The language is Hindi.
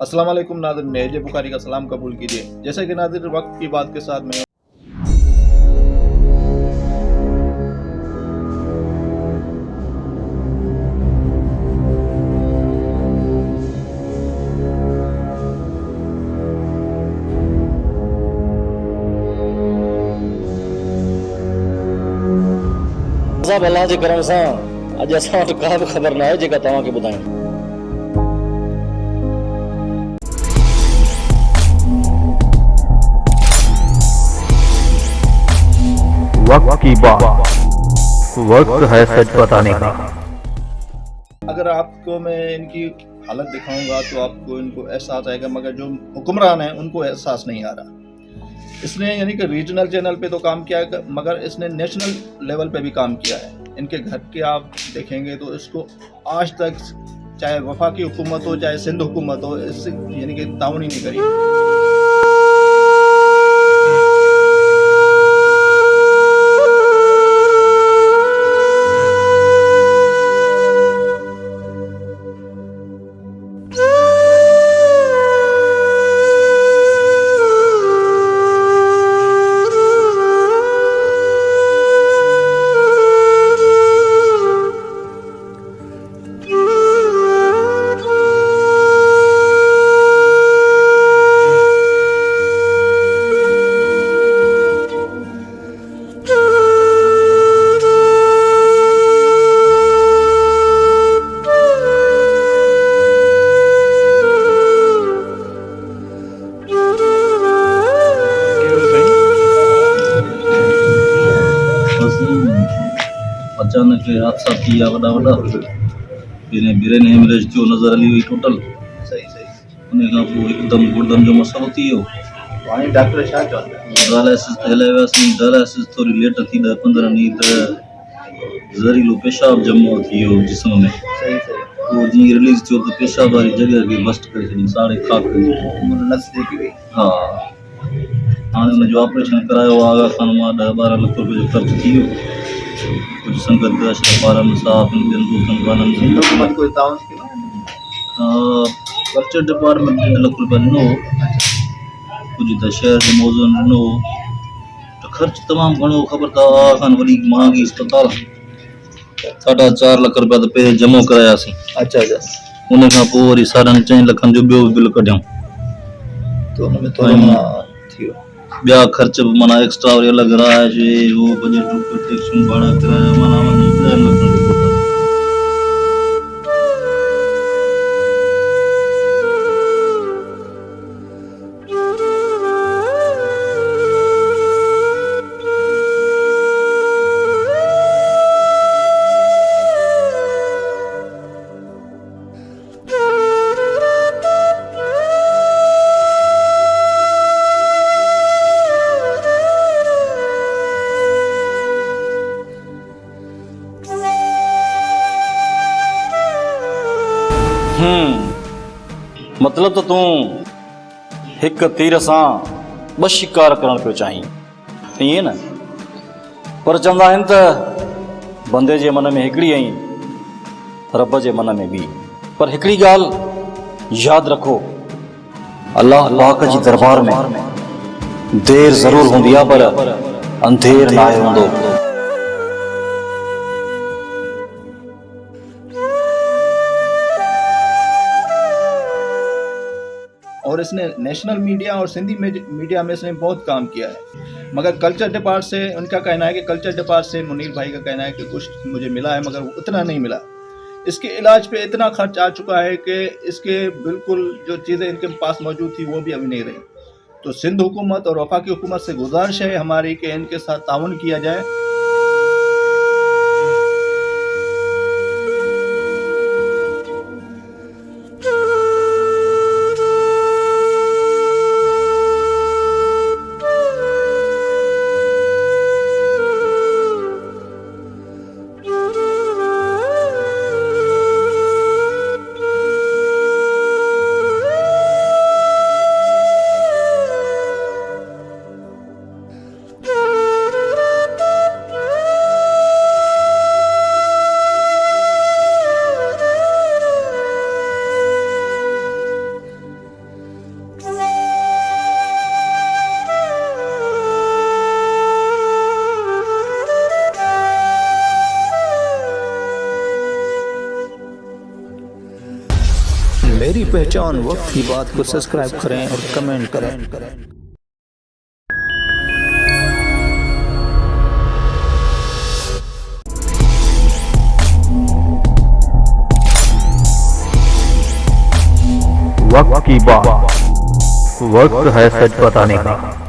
अस्सलाम वालेकुम नाज़रीन, नेहज बुखारी का सलाम कबूल कीजिए। जैसे कि नाज़रीन, वक्त की बात के साथ मैं साहब अल्लाह जे करम सां अॼु असां वटि का बि ख़बर न आहे जेका तव्हांखे ॿुधायूं। वक्त की बात, वक्त है सच बताने का। अगर आपको मैं इनकी हालत दिखाऊंगा तो आपको इनको एहसास आएगा, मगर जो हुक्मरान हैं उनको एहसास नहीं आ रहा। इसने यानी कि रीजनल चैनल पे तो काम किया है, मगर इसने नेशनल लेवल पे भी काम किया है। इनके घर के आप देखेंगे तो इसको आज तक चाहे वफाकी हुकूमत हो चाहे सिंध हुकूमत हो, इससे यानी कि ताउन ही नहीं करी। अचानक हादसा थी विया वॾा वॾा। बिरेन हेमरेज थियो, नज़र हली वई टोटल। सही उन खां पोइ हिकदमि गुर्दनि जो मसइलो थी वियो। हाणे डॉक्टर छा चवंदा? डायलिसिस ते हलाए वियासीं। डायलिसिस थोरी लेट थी 10-15 ॾींहं त ज़हरीलो पेशाब जमो थी वियो जिस्म में। सही पोइ जीअं रिलीज़ थियो त पेशाब वारी जॻह खे बस्ट करे छॾी, साड़े खाक नस जेकी हुई। हा, हाणे हुनजो ऑपरेशन करायो आहे। आगा खान मां 10-12 लख रुपए जो ख़र्चु थी वियो। कुझु संगत अशरफ पारम साहब ॿियनि दोस्तनि वारनि सिंध हुकूमत कोई ताउन किया? कल्चर डिपार्टमेंट 1.5 लख रुपया ॾिनो हो। कुझु त शहर जो मौज़ून ॾिनो हो। त ख़र्चु तमामु घणो ख़बर अथव। आगा खान वॾी महांगी अस्पताल, 4.5 लख रुपया त पहिरीं जमो करायासीं। अच्छा। उन खां पोइ वरी 4.5 लखनि जो ॿियो बिल कढियऊं। तो हुन में थोरो थी वियो। ॿिया ख़र्च बि माना एक्स्ट्रा वरी अलॻि रहाइश हो बजट टैक्सूं भाड़ा किराया माना वञी 10 लख जो पहुता। मतिलब त तूं हिकु तीर सां 2 शिकार करणु पियो चाहीं, ईअं न? पर चवंदा आहिनि त बंदे जे मन में हिकिड़ी ऐं रब जे मन में ॿी। पर हिकिड़ी ॻाल्हि यादि रखो, अल्लाह पाक जी दरबार में देर ज़रूर हूंदी आहे पर अंधेर न आहे हूंदो। और इसने नेशनल मीडिया और सिंधी मीडिया में इसने बहुत काम किया है। मगर कल्चर डिपार्ट से उनका कहना है कि कल्चर डिपार्ट से मुनीर भाई का कहना है कि कुछ मुझे मिला है, मगर उतना नहीं मिला। इसके इलाज पे इतना खर्च आ चुका है कि इसके बिल्कुल जो चीज़ें इनके पास मौजूद थी वो भी अभी नहीं रही। तो सिंध हुकूमत और वफाकी हुकूमत से गुजारिश है हमारी कि इनके साथ ताउन किया जाए। मेरी पहचान वक्त की बात को सब्सक्राइब करें और कमेंट करें। वक्त की बात, वक्त है सच बताने का।